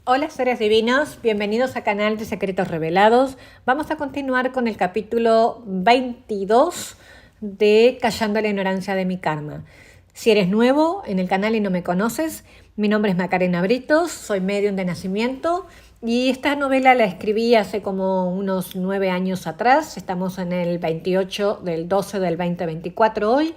Hola seres divinos, bienvenidos a Canal de Secretos Revelados. Vamos a continuar con el capítulo 22 de Callando la ignorancia de mi karma. Si eres nuevo en el canal y no me conoces, mi nombre es Macarena Britos, soy medium de nacimiento y esta novela la escribí hace como unos 9 años atrás. Estamos en el 28 del 12 del 2024 hoy.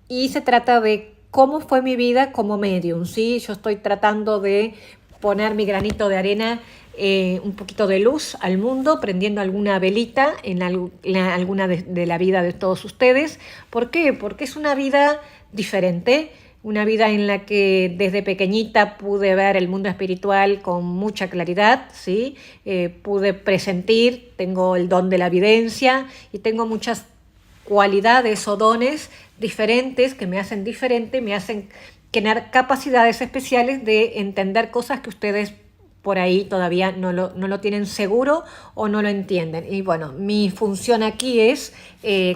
Y se trata de cómo fue mi vida como medium, ¿sí? Yo estoy tratando de poner mi granito de arena, un poquito de luz al mundo, prendiendo alguna velita en alguna de la vida de todos ustedes. ¿Por qué? Porque es una vida diferente, una vida en la que desde pequeñita pude ver el mundo espiritual con mucha claridad, ¿sí? Pude presentir, tengo el don de la evidencia y tengo muchas cualidades o dones diferentes que me hacen diferente, me hacen tener capacidades especiales de entender cosas que ustedes por ahí todavía no lo tienen seguro o no lo entienden. Y bueno, mi función aquí es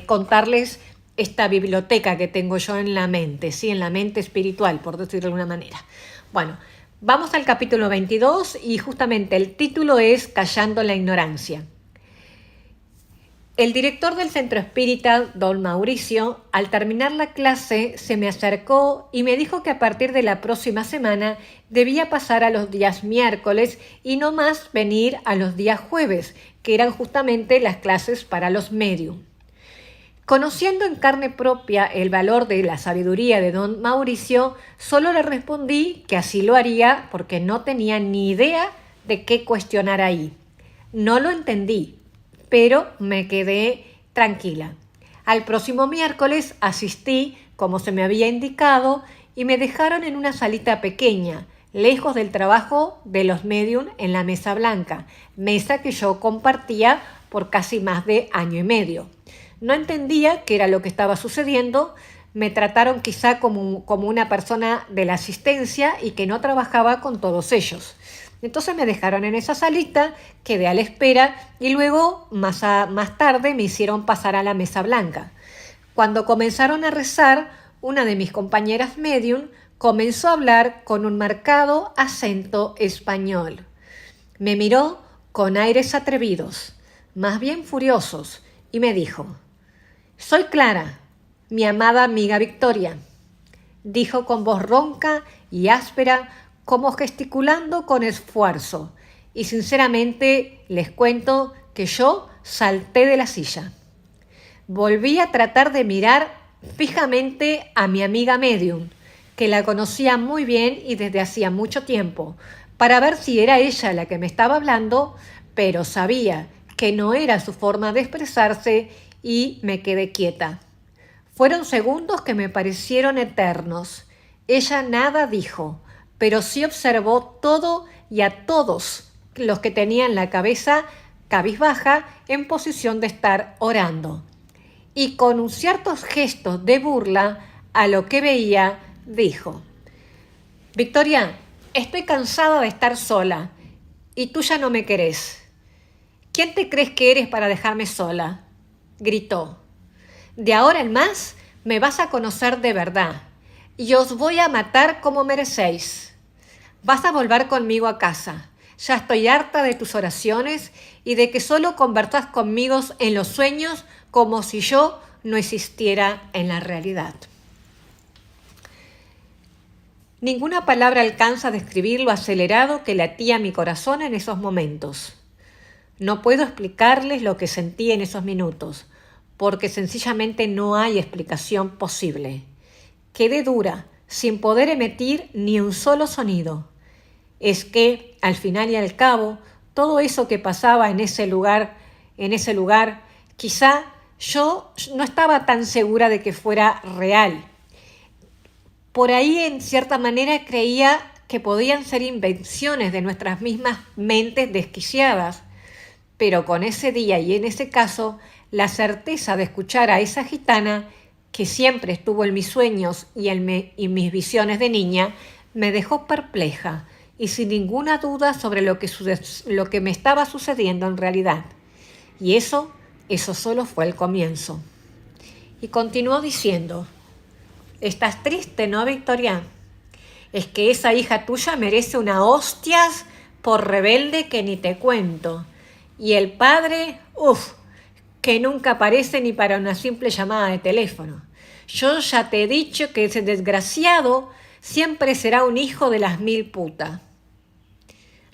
contarles esta biblioteca que tengo yo en la mente, ¿sí? En la mente espiritual, por decirlo de alguna manera. Bueno, vamos al capítulo 22 y justamente el título es Callando la ignorancia. El director del centro espírita, don Mauricio, al terminar la clase se me acercó y me dijo que a partir de la próxima semana debía pasar a los días miércoles y no más venir a los días jueves, que eran justamente las clases para los medium. Conociendo en carne propia el valor de la sabiduría de don Mauricio, solo le respondí que así lo haría porque no tenía ni idea de qué cuestionar ahí. No lo entendí, pero me quedé tranquila. Al próximo miércoles asistí, como se me había indicado, y me dejaron en una salita pequeña, lejos del trabajo de los medium en la mesa blanca, mesa que yo compartía por casi más de año y medio. No entendía qué era lo que estaba sucediendo, me trataron quizá como una persona de la asistencia y que no trabajaba con todos ellos. Entonces me dejaron en esa salita, quedé a la espera y luego más tarde me hicieron pasar a la mesa blanca. Cuando comenzaron a rezar, una de mis compañeras medium comenzó a hablar con un marcado acento español. Me miró con aires atrevidos, más bien furiosos, y me dijo: «Soy Clara, mi amada amiga Victoria», dijo con voz ronca y áspera, como gesticulando con esfuerzo, y sinceramente les cuento que yo salté de la silla. Volví a tratar de mirar fijamente a mi amiga medium, que la conocía muy bien y desde hacía mucho tiempo, para ver si era ella la que me estaba hablando, pero sabía que no era su forma de expresarse y me quedé quieta. Fueron segundos que me parecieron eternos. Ella nada dijo, pero sí observó todo y a todos los que tenían la cabeza cabizbaja en posición de estar orando. Y con ciertos gestos de burla a lo que veía, dijo: «Victoria, estoy cansada de estar sola y tú ya no me querés. ¿Quién te crees que eres para dejarme sola?», gritó. «De ahora en más me vas a conocer de verdad y os voy a matar como merecéis. Vas a volver conmigo a casa. Ya estoy harta de tus oraciones y de que solo conversas conmigo en los sueños como si yo no existiera en la realidad». Ninguna palabra alcanza a describir lo acelerado que latía mi corazón en esos momentos. No puedo explicarles lo que sentí en esos minutos, porque sencillamente no hay explicación posible. Quedé dura, sin poder emitir ni un solo sonido. Es que, al final y al cabo, todo eso que pasaba en ese lugar, quizá yo no estaba tan segura de que fuera real. Por ahí, en cierta manera, creía que podían ser invenciones de nuestras mismas mentes desquiciadas. Pero con ese día y en ese caso, la certeza de escuchar a esa gitana, que siempre estuvo en mis sueños y mis visiones de niña, me dejó perpleja y sin ninguna duda sobre lo que me estaba sucediendo en realidad. Y eso solo fue el comienzo. Y continuó diciendo: «¿Estás triste, no, Victoria? es que esa hija tuya merece una hostias por rebelde que ni te cuento. Y el padre, que nunca aparece ni para una simple llamada de teléfono. Yo ya te he dicho que ese desgraciado siempre será un hijo de las 1000 putas.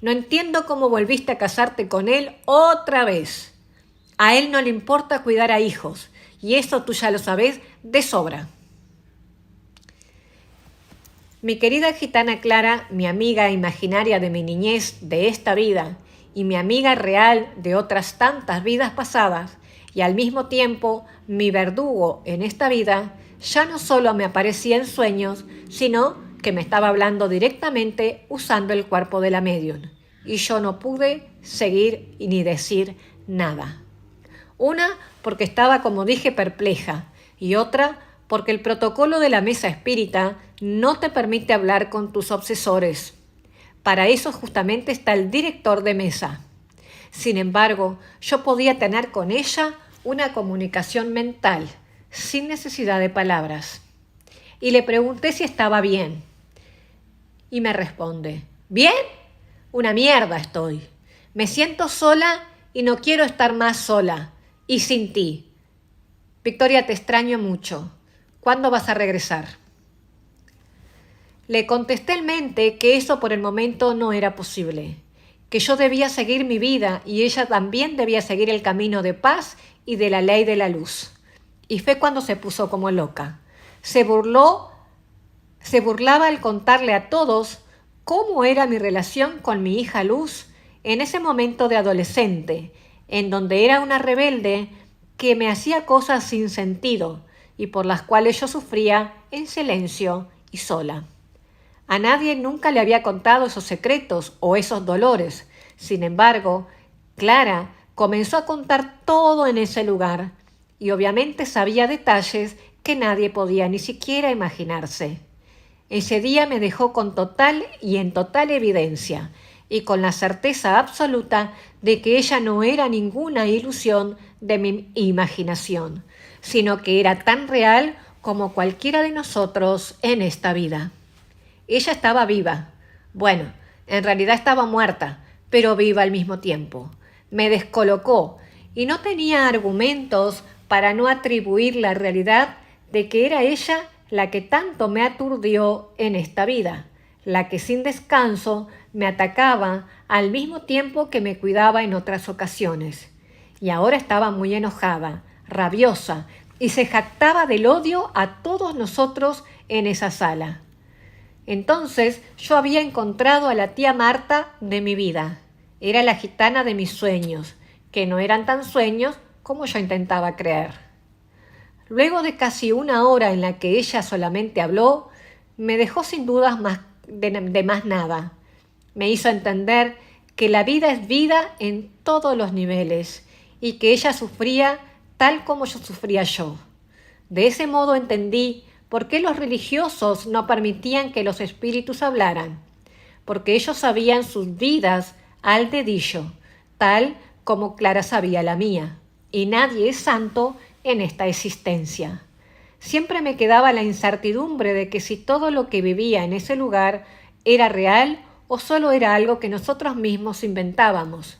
No entiendo cómo volviste a casarte con él otra vez. A él no le importa cuidar a hijos, y eso tú ya lo sabés de sobra. Mi querida gitana Clara, mi amiga imaginaria de mi niñez de esta vida y mi amiga real de otras tantas vidas pasadas, y al mismo tiempo mi verdugo en esta vida, ya no solo me aparecía en sueños, sino que me estaba hablando directamente usando el cuerpo de la medium, y yo no pude seguir ni decir nada. Una, porque estaba, como dije, perpleja, y otra, porque el protocolo de la mesa espírita no te permite hablar con tus obsesores. Para eso justamente está el director de mesa. Sin embargo, yo podía tener con ella una comunicación mental, sin necesidad de palabras. Y le pregunté si estaba bien. Y me responde, ¿bien? Una mierda estoy. Me siento sola y no quiero estar más sola. Y sin ti. Victoria, te extraño mucho. ¿Cuándo vas a regresar? Le contesté en mente que eso por el momento no era posible, que yo debía seguir mi vida y ella también debía seguir el camino de paz y de la ley de la luz. Y fue cuando se puso como loca. Se burlaba al contarle a todos cómo era mi relación con mi hija Luz en ese momento de adolescente, en donde era una rebelde que me hacía cosas sin sentido y por las cuales yo sufría en silencio y sola. A nadie nunca le había contado esos secretos o esos dolores. Sin embargo, Clara comenzó a contar todo en ese lugar y obviamente sabía detalles que nadie podía ni siquiera imaginarse. Ese día me dejó con total y en total evidencia y con la certeza absoluta de que ella no era ninguna ilusión de mi imaginación, sino que era tan real como cualquiera de nosotros en esta vida. Ella estaba viva. Bueno, en realidad estaba muerta, pero viva al mismo tiempo. Me descolocó y no tenía argumentos para no atribuir la realidad de que era ella la que tanto me aturdió en esta vida, la que sin descanso me atacaba al mismo tiempo que me cuidaba en otras ocasiones. Y ahora estaba muy enojada, rabiosa, y se jactaba del odio a todos nosotros en esa sala. Entonces yo había encontrado a la tía Marta de mi vida. Era la gitana de mis sueños, que no eran tan sueños como yo intentaba creer. Luego de casi una hora en la que ella solamente habló, me dejó sin dudas de más nada. Me hizo entender que la vida es vida en todos los niveles y que ella sufría tal como yo sufría yo. De ese modo entendí por qué los religiosos no permitían que los espíritus hablaran, porque ellos sabían sus vidas al dedillo, tal como Clara sabía la mía, y nadie es santo en esta existencia. Siempre me quedaba la incertidumbre de que si todo lo que vivía en ese lugar era real o solo era algo que nosotros mismos inventábamos.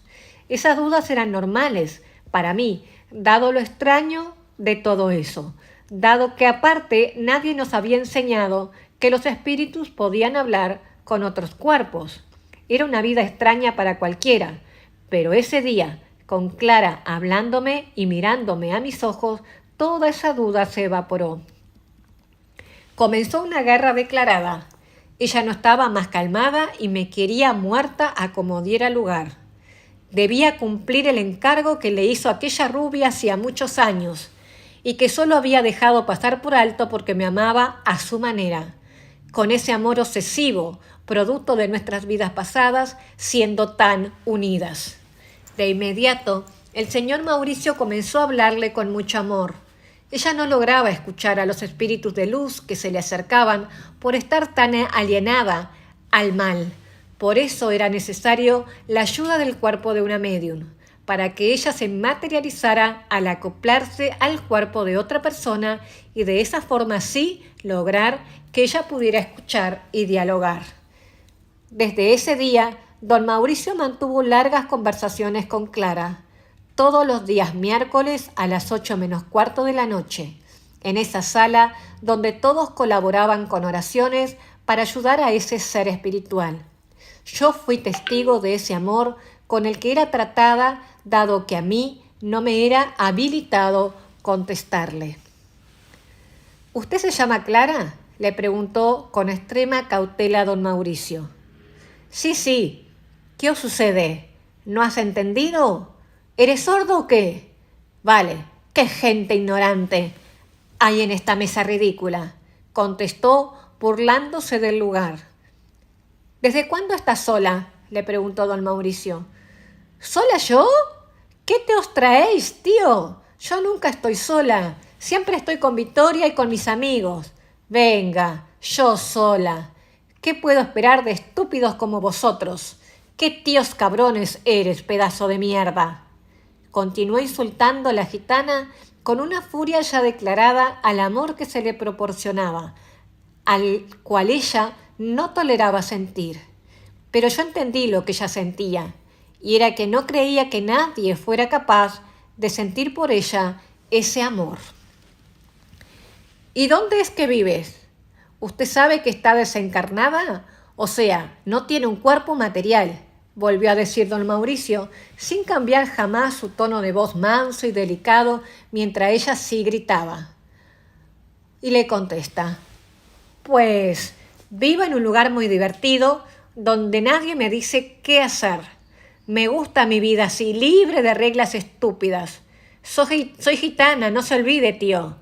Esas dudas eran normales para mí, dado lo extraño de todo eso, dado que aparte nadie nos había enseñado que los espíritus podían hablar con otros cuerpos. Era una vida extraña para cualquiera, pero ese día, con Clara hablándome y mirándome a mis ojos, toda esa duda se evaporó. Comenzó una guerra declarada. Ella no estaba más calmada y me quería muerta a como diera lugar. Debía cumplir el encargo que le hizo aquella rubia hacía muchos años y que solo había dejado pasar por alto porque me amaba a su manera, con ese amor obsesivo, producto de nuestras vidas pasadas, siendo tan unidas. De inmediato, el señor Mauricio comenzó a hablarle con mucho amor. Ella no lograba escuchar a los espíritus de luz que se le acercaban por estar tan alienada al mal. Por eso era necesario la ayuda del cuerpo de una médium, para que ella se materializara al acoplarse al cuerpo de otra persona y de esa forma sí lograr que ella pudiera escuchar y dialogar. Desde ese día, don Mauricio mantuvo largas conversaciones con Clara, todos los días miércoles a las 8:45 de la noche, en esa sala donde todos colaboraban con oraciones para ayudar a ese ser espiritual. Yo fui testigo de ese amor con el que era tratada, dado que a mí no me era habilitado contestarle. ¿Usted se llama Clara?, le preguntó con extrema cautela don Mauricio. Sí. ¿Qué os sucede? ¿No has entendido? ¿Eres sordo o qué? Vale, qué gente ignorante hay en esta mesa ridícula, contestó burlándose del lugar. ¿Desde cuándo estás sola?, le preguntó don Mauricio. ¿Sola yo? ¿Qué te os traéis, tío? Yo nunca estoy sola, siempre estoy con Victoria y con mis amigos. Venga, yo sola. ¿Qué puedo esperar de estúpidos como vosotros? ¿Qué tíos cabrones eres, pedazo de mierda? Continuó insultando a la gitana con una furia ya declarada al amor que se le proporcionaba, al cual ella no toleraba sentir. Pero yo entendí lo que ella sentía, y era que no creía que nadie fuera capaz de sentir por ella ese amor. ¿Y dónde es que vives? ¿Usted sabe que está desencarnada? O sea, no tiene un cuerpo material, volvió a decir don Mauricio, sin cambiar jamás su tono de voz manso y delicado, mientras ella sí gritaba. Y le contesta, pues vivo en un lugar muy divertido, donde nadie me dice qué hacer. Me gusta mi vida así, libre de reglas estúpidas. Soy gitana, no se olvide, tío.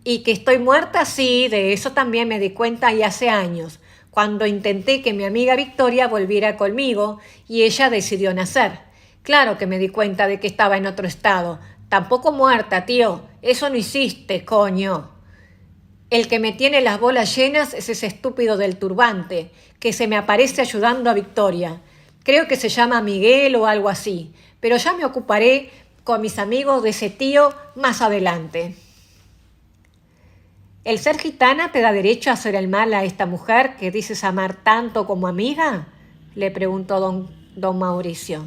Y que estoy muerta, sí, de eso también me di cuenta y hace años, cuando intenté que mi amiga Victoria volviera conmigo y ella decidió nacer. Claro que me di cuenta de que estaba en otro estado. Tampoco muerta, tío. Eso no hiciste, coño. El que me tiene las bolas llenas es ese estúpido del turbante, que se me aparece ayudando a Victoria. Creo que se llama Miguel o algo así, pero ya me ocuparé con mis amigos de ese tío más adelante. ¿El ser gitana te da derecho a hacer el mal a esta mujer que dices amar tanto como amiga?, le preguntó don Mauricio.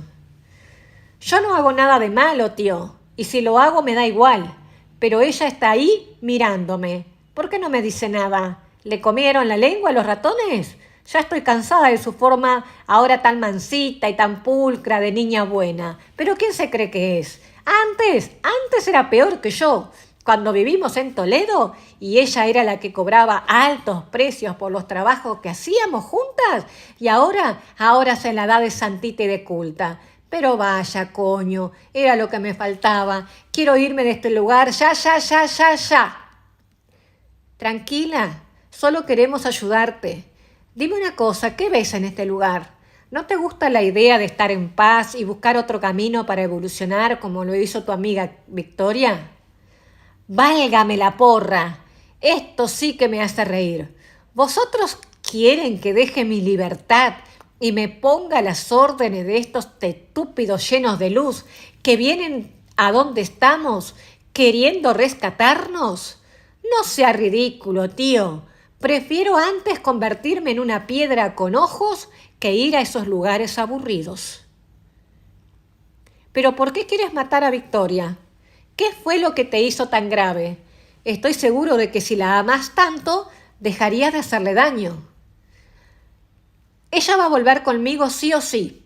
Yo no hago nada de malo, tío, y si lo hago me da igual, pero ella está ahí mirándome. ¿Por qué no me dice nada? ¿Le comieron la lengua a los ratones? Ya estoy cansada de su forma ahora tan mansita y tan pulcra de niña buena. ¿Pero quién se cree que es? Antes era peor que yo. Cuando vivimos en Toledo y ella era la que cobraba altos precios por los trabajos que hacíamos juntas y ahora se la da de santita y de culta. Pero vaya, coño, era lo que me faltaba. Quiero irme de este lugar ya. Tranquila, solo queremos ayudarte. Dime una cosa, ¿qué ves en este lugar? ¿No te gusta la idea de estar en paz y buscar otro camino para evolucionar como lo hizo tu amiga Victoria? Válgame la porra, esto sí que me hace reír. ¿Vosotros quieren que deje mi libertad y me ponga a las órdenes de estos estúpidos llenos de luz que vienen a donde estamos queriendo rescatarnos? No sea ridículo, tío. Prefiero antes convertirme en una piedra con ojos que ir a esos lugares aburridos. ¿Pero por qué quieres matar a Victoria? ¿Qué fue lo que te hizo tan grave? Estoy seguro de que si la amas tanto, dejarías de hacerle daño. Ella va a volver conmigo sí o sí.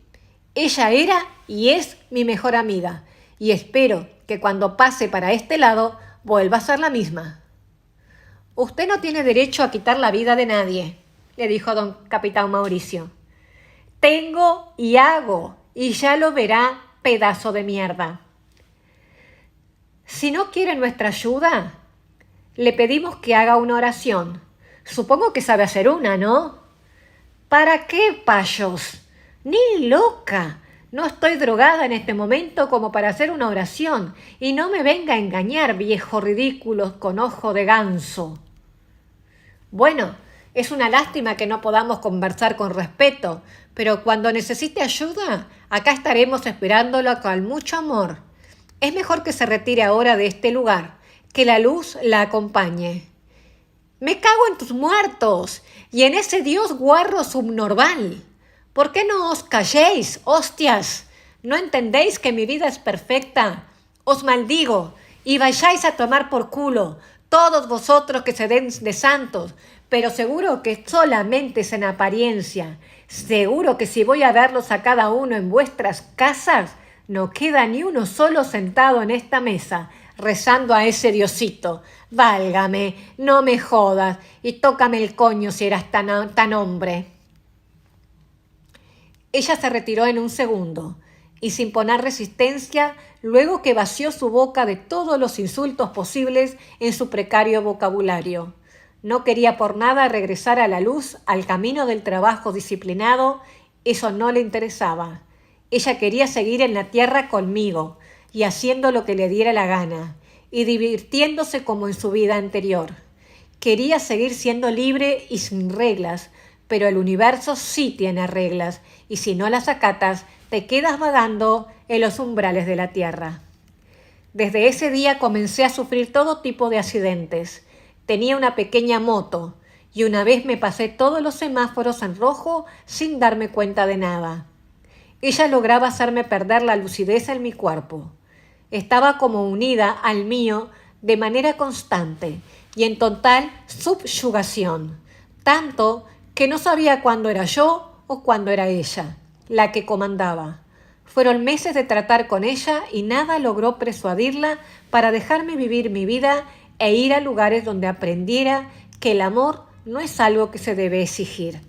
Ella era y es mi mejor amiga, y espero que cuando pase para este lado vuelva a ser la misma. Usted no tiene derecho a quitar la vida de nadie, le dijo don Capitán Mauricio. Tengo y hago, y ya lo verá, pedazo de mierda. Si no quiere nuestra ayuda, le pedimos que haga una oración. Supongo que sabe hacer una, ¿no? ¿Para qué, payos? Ni loca. No estoy drogada en este momento como para hacer una oración. Y no me venga a engañar, viejo ridículo con ojo de ganso. Bueno, Es una lástima que no podamos conversar con respeto, pero cuando necesite ayuda, acá estaremos esperándolo con mucho amor. Es mejor que se retire ahora de este lugar, que la luz la acompañe. Me cago en tus muertos y en ese dios guarro subnormal. ¿Por qué no os calléis, hostias? ¿No entendéis que mi vida es perfecta? Os maldigo y vayáis a tomar por culo, todos vosotros que se den de santos, pero seguro que solamente es en apariencia. Seguro que si voy a verlos a cada uno en vuestras casas, no queda ni uno solo sentado en esta mesa, rezando a ese diosito. Válgame, no me jodas y tócame el coño si eras tan hombre. Ella se retiró en un segundo y sin poner resistencia, luego que vació su boca de todos los insultos posibles en su precario vocabulario. No quería por nada regresar a la luz, al camino del trabajo disciplinado, eso no le interesaba. Ella quería seguir en la tierra conmigo y haciendo lo que le diera la gana y divirtiéndose como en su vida anterior. Quería seguir siendo libre y sin reglas, pero el universo sí tiene reglas y si no las acatas, te quedas vagando en los umbrales de la tierra. Desde ese día comencé a sufrir todo tipo de accidentes. Tenía una pequeña moto y una vez me pasé todos los semáforos en rojo sin darme cuenta de nada. Ella lograba hacerme perder la lucidez en mi cuerpo. Estaba como unida al mío de manera constante y en total subyugación, tanto que no sabía cuándo era yo o cuándo era ella la que comandaba. Fueron meses de tratar con ella y nada logró persuadirla para dejarme vivir mi vida e ir a lugares donde aprendiera que el amor no es algo que se debe exigir.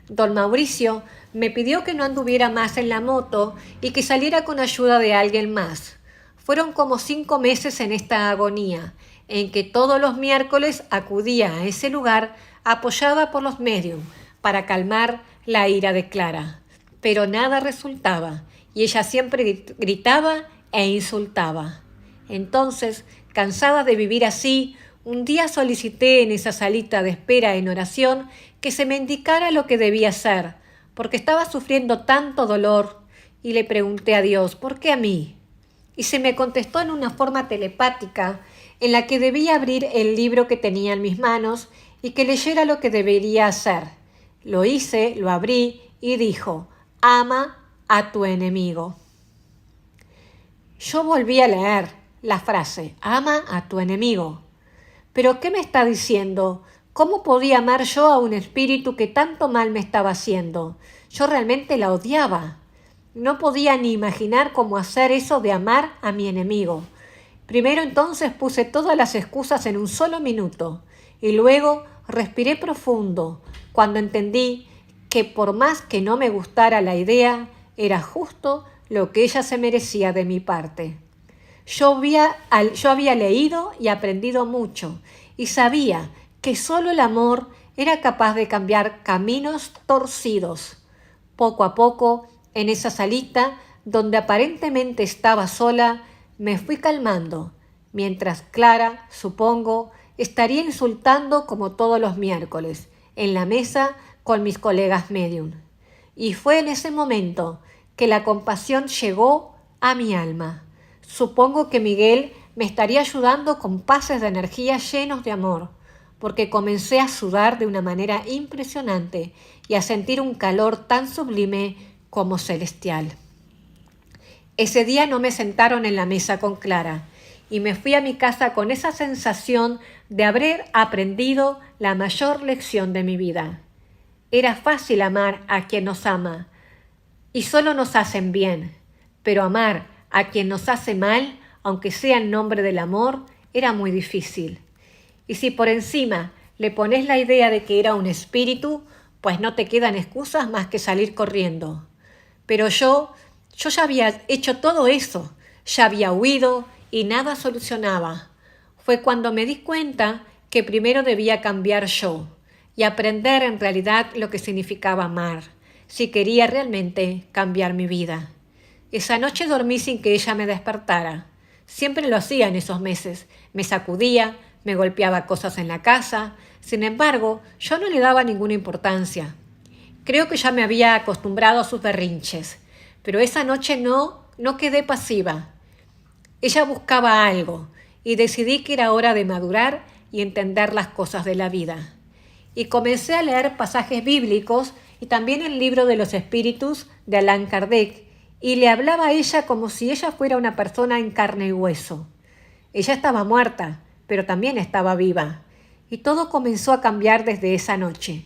Don Mauricio me pidió que no anduviera más en la moto y que saliera con ayuda de alguien más. Fueron como 5 meses en esta agonía, en que todos los miércoles acudía a ese lugar apoyada por los medium para calmar la ira de Clara. Pero nada resultaba y ella siempre gritaba e insultaba. Entonces, cansada de vivir así, un día solicité en esa salita de espera en oración que se me indicara lo que debía hacer, porque estaba sufriendo tanto dolor, y le pregunté a Dios, ¿por qué a mí? Y se me contestó en una forma telepática, en la que debía abrir el libro que tenía en mis manos y que leyera lo que debería hacer. Lo hice, lo abrí y dijo, ama a tu enemigo. Yo volví a leer la frase, ama a tu enemigo. ¿Pero qué me está diciendo? ¿Cómo podía amar yo a un espíritu que tanto mal me estaba haciendo? Yo realmente la odiaba. No podía ni imaginar cómo hacer eso de amar a mi enemigo. Primero entonces puse todas las excusas en un solo minuto y luego respiré profundo cuando entendí que por más que no me gustara la idea, era justo lo que ella se merecía de mi parte. Yo había leído y aprendido mucho y sabía que solo el amor era capaz de cambiar caminos torcidos. Poco a poco, en esa salita donde aparentemente estaba sola, me fui calmando, mientras Clara, supongo, estaría insultando como todos los miércoles, en la mesa con mis colegas medium. Y fue en ese momento que la compasión llegó a mi alma. Supongo que Miguel me estaría ayudando con pases de energía llenos de amor, porque comencé a sudar de una manera impresionante y a sentir un calor tan sublime como celestial. Ese día no me sentaron en la mesa con Clara y me fui a mi casa con esa sensación de haber aprendido la mayor lección de mi vida. Era fácil amar a quien nos ama y solo nos hacen bien, pero amar a quien nos hace mal, aunque sea en nombre del amor, era muy difícil. Y si por encima le pones la idea de que era un espíritu, pues no te quedan excusas más que salir corriendo. Pero yo ya había hecho todo eso, ya había huido y nada solucionaba. Fue cuando me di cuenta que primero debía cambiar yo y aprender en realidad lo que significaba amar, si quería realmente cambiar mi vida. Esa noche dormí sin que ella me despertara. Siempre lo hacía en esos meses. Me sacudía, me golpeaba cosas en la casa. Sin embargo, yo no le daba ninguna importancia. Creo que ya me había acostumbrado a sus berrinches, pero esa noche no quedé pasiva. Ella buscaba algo y decidí que era hora de madurar y entender las cosas de la vida. Y comencé a leer pasajes bíblicos y también el libro de los espíritus de Allan Kardec, y le hablaba a ella como si ella fuera una persona en carne y hueso. Ella estaba muerta, pero también estaba viva, y todo comenzó a cambiar desde esa noche.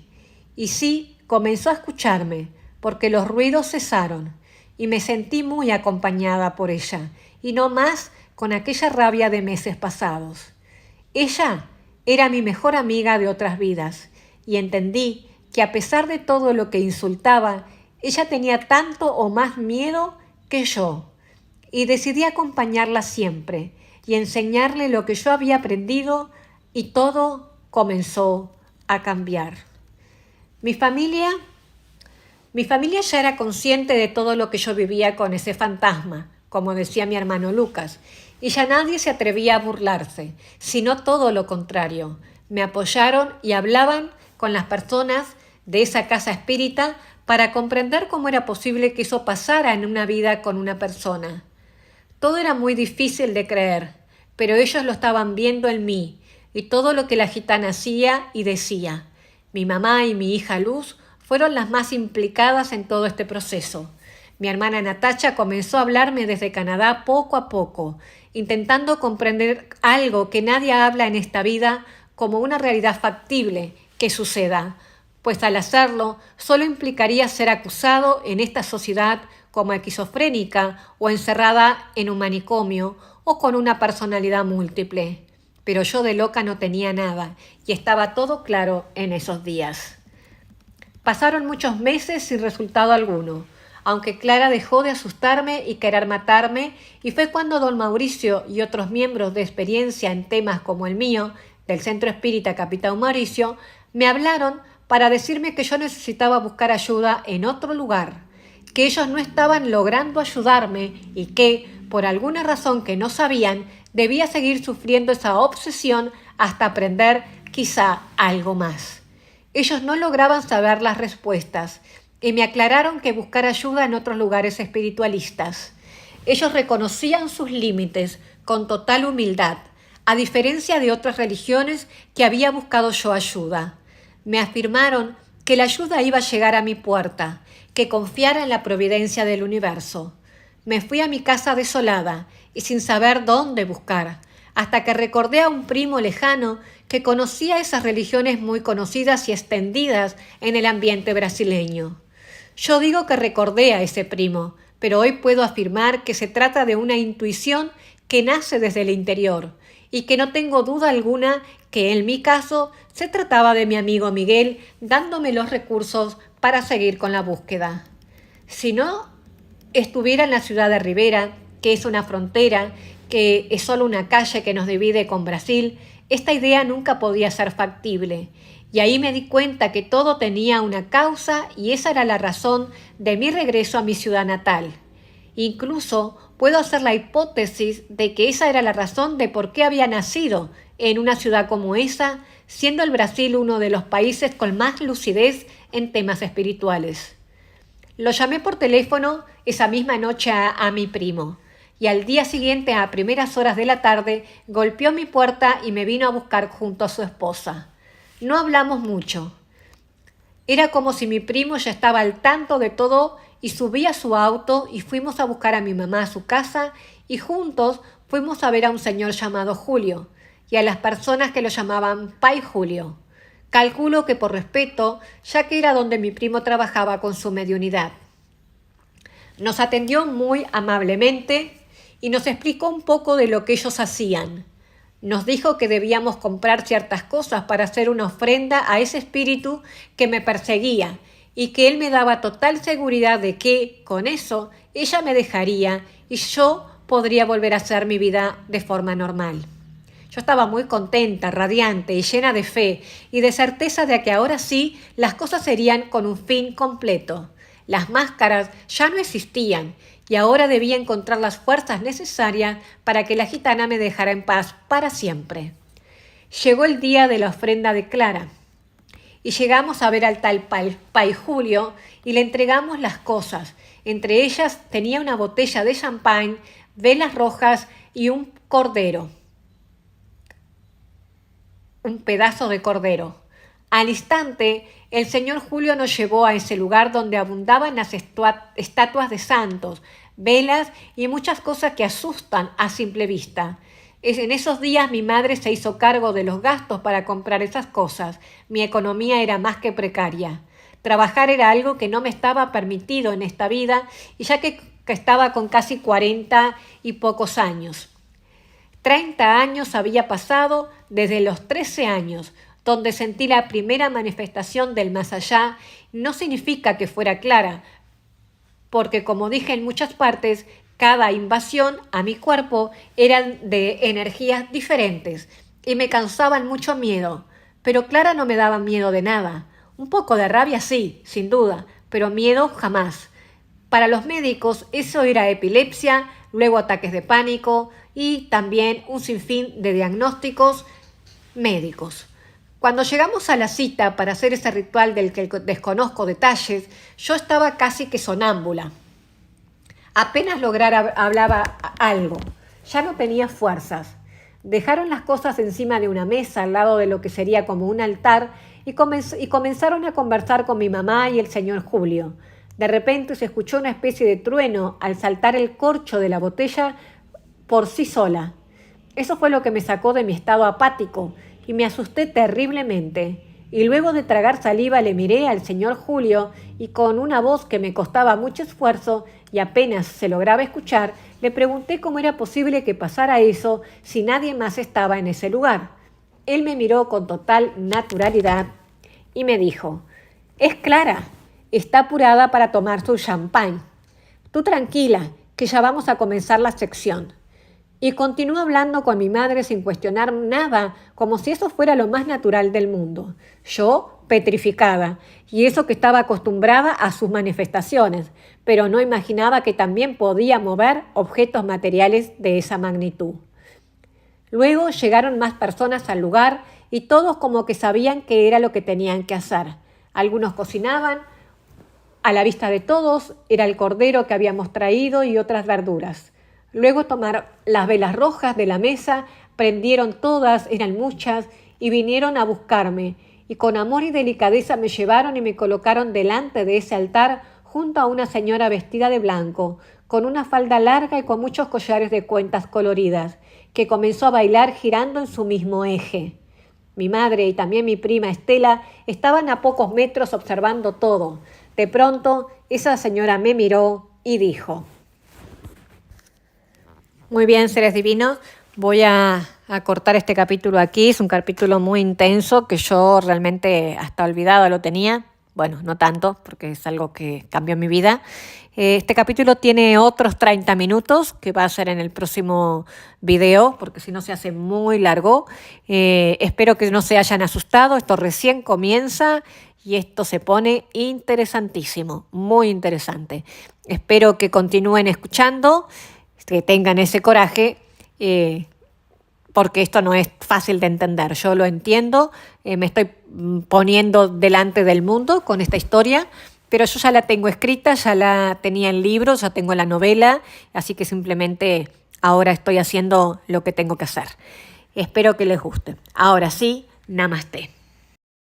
Y sí, comenzó a escucharme, porque los ruidos cesaron, y me sentí muy acompañada por ella, y no más con aquella rabia de meses pasados. Ella era mi mejor amiga de otras vidas, y entendí que a pesar de todo lo que insultaba, ella tenía tanto o más miedo que yo, y decidí acompañarla siempre y enseñarle lo que yo había aprendido, y todo comenzó a cambiar. Mi familia ya era consciente de todo lo que yo vivía con ese fantasma, como decía mi hermano Lucas, y ya nadie se atrevía a burlarse, sino todo lo contrario. Me apoyaron y hablaban con las personas de esa casa espírita para comprender cómo era posible que eso pasara en una vida con una persona. Todo era muy difícil de creer, pero ellos lo estaban viendo en mí y todo lo que la gitana hacía y decía. Mi mamá y mi hija Luz fueron las más implicadas en todo este proceso. Mi hermana Natacha comenzó a hablarme desde Canadá poco a poco, intentando comprender algo que nadie habla en esta vida como una realidad factible que suceda, pues al hacerlo solo implicaría ser acusado en esta sociedad como esquizofrénica o encerrada en un manicomio o con una personalidad múltiple. Pero yo de loca no tenía nada y estaba todo claro en esos días. Pasaron muchos meses sin resultado alguno, aunque Clara dejó de asustarme y querer matarme, y fue cuando don Mauricio y otros miembros de experiencia en temas como el mío, del Centro Espírita Capitán Mauricio, me hablaron para decirme que yo necesitaba buscar ayuda en otro lugar, que ellos no estaban logrando ayudarme y que, por alguna razón que no sabían, debía seguir sufriendo esa obsesión hasta aprender quizá algo más. Ellos no lograban saber las respuestas y me aclararon que buscar ayuda en otros lugares espiritualistas. Ellos reconocían sus límites con total humildad, a diferencia de otras religiones que había buscado yo ayuda. Me afirmaron que la ayuda iba a llegar a mi puerta, que confiara en la providencia del universo. Me fui a mi casa desolada y sin saber dónde buscar, hasta que recordé a un primo lejano que conocía esas religiones muy conocidas y extendidas en el ambiente brasileño. Yo digo que recordé a ese primo, pero hoy puedo afirmar que se trata de una intuición que nace desde el interior y que no tengo duda alguna que en mi caso se trataba de mi amigo Miguel dándome los recursos para seguir con la búsqueda. Si no estuviera en la ciudad de Rivera, que es una frontera, que es solo una calle que nos divide con Brasil, esta idea nunca podía ser factible. Y ahí me di cuenta que todo tenía una causa y esa era la razón de mi regreso a mi ciudad natal. Incluso puedo hacer la hipótesis de que esa era la razón de por qué había nacido en una ciudad como esa, siendo el Brasil uno de los países con más lucidez en temas espirituales. Lo llamé por teléfono esa misma noche a mi primo, y al día siguiente, a primeras horas de la tarde, golpeó mi puerta y me vino a buscar junto a su esposa. No hablamos mucho. Era como si mi primo ya estaba al tanto de todo y subí a su auto y fuimos a buscar a mi mamá a su casa y juntos fuimos a ver a un señor llamado Julio y a las personas que lo llamaban Pai Julio. Calculo que por respeto, ya que era donde mi primo trabajaba con su mediunidad. Nos atendió muy amablemente y nos explicó un poco de lo que ellos hacían. Nos dijo que debíamos comprar ciertas cosas para hacer una ofrenda a ese espíritu que me perseguía y que él me daba total seguridad de que, con eso, ella me dejaría y yo podría volver a hacer mi vida de forma normal. Yo estaba muy contenta, radiante y llena de fe y de certeza de que ahora sí las cosas serían con un fin completo. Las máscaras ya no existían y ahora debía encontrar las fuerzas necesarias para que la gitana me dejara en paz para siempre. Llegó el día de la ofrenda de Clara y llegamos a ver al tal Pai Julio y le entregamos las cosas. Entre ellas tenía una botella de champán, velas rojas y un cordero, un pedazo de cordero. Al instante, el señor Julio nos llevó a ese lugar donde abundaban las estatuas de santos, velas y muchas cosas que asustan a simple vista. En esos días mi madre se hizo cargo de los gastos para comprar esas cosas. Mi economía era más que precaria. Trabajar era algo que no me estaba permitido en esta vida, y ya que estaba con casi 40 y pocos años. 30 años había pasado desde los 13 años, donde sentí la primera manifestación del más allá. No significa que fuera clara, porque como dije en muchas partes, cada invasión a mi cuerpo eran de energías diferentes y me causaban mucho miedo. Pero Clara no me daba miedo de nada. Un poco de rabia sí, sin duda, pero miedo jamás. Para los médicos eso era epilepsia, luego ataques de pánico y también un sinfín de diagnósticos médicos. Cuando llegamos a la cita para hacer ese ritual del que desconozco detalles, yo estaba casi que sonámbula. Apenas hablaba algo. Ya no tenía fuerzas. Dejaron las cosas encima de una mesa al lado de lo que sería como un altar y comenzaron a conversar con mi mamá y el señor Julio. De repente se escuchó una especie de trueno al saltar el corcho de la botella por sí sola. Eso fue lo que me sacó de mi estado apático y me asusté terriblemente. Y luego de tragar saliva le miré al señor Julio y con una voz que me costaba mucho esfuerzo y apenas se lograba escuchar, le pregunté cómo era posible que pasara eso si nadie más estaba en ese lugar. Él me miró con total naturalidad y me dijo: «Es Clara, está apurada para tomar su champán. Tú tranquila, que ya vamos a comenzar la sección». Y continuó hablando con mi madre sin cuestionar nada, como si eso fuera lo más natural del mundo. Yo, petrificada, y eso que estaba acostumbrada a sus manifestaciones, pero no imaginaba que también podía mover objetos materiales de esa magnitud. Luego llegaron más personas al lugar y todos como que sabían qué era lo que tenían que hacer. Algunos cocinaban, a la vista de todos era el cordero que habíamos traído y otras verduras. Luego tomaron las velas rojas de la mesa, prendieron todas, eran muchas, y vinieron a buscarme, y con amor y delicadeza me llevaron y me colocaron delante de ese altar junto a una señora vestida de blanco, con una falda larga y con muchos collares de cuentas coloridas, que comenzó a bailar girando en su mismo eje. Mi madre y también mi prima Estela estaban a pocos metros observando todo. De pronto, esa señora me miró y dijo: «Muy bien, seres divinos, voy a cortar este capítulo aquí. Es un capítulo muy intenso que yo realmente hasta olvidado lo tenía. Bueno, no tanto, porque es algo que cambió mi vida. Este capítulo tiene otros 30 minutos, que va a ser en el próximo video, porque si no se hace muy largo. Espero que no se hayan asustado, esto recién comienza y esto se pone interesantísimo, muy interesante. Espero que continúen escuchando, que tengan ese coraje, porque esto no es fácil de entender. Yo lo entiendo, me estoy poniendo delante del mundo con esta historia, pero yo ya la tengo escrita, ya la tenía en libros, ya tengo la novela, así que simplemente ahora estoy haciendo lo que tengo que hacer. Espero que les guste. Ahora sí, namaste.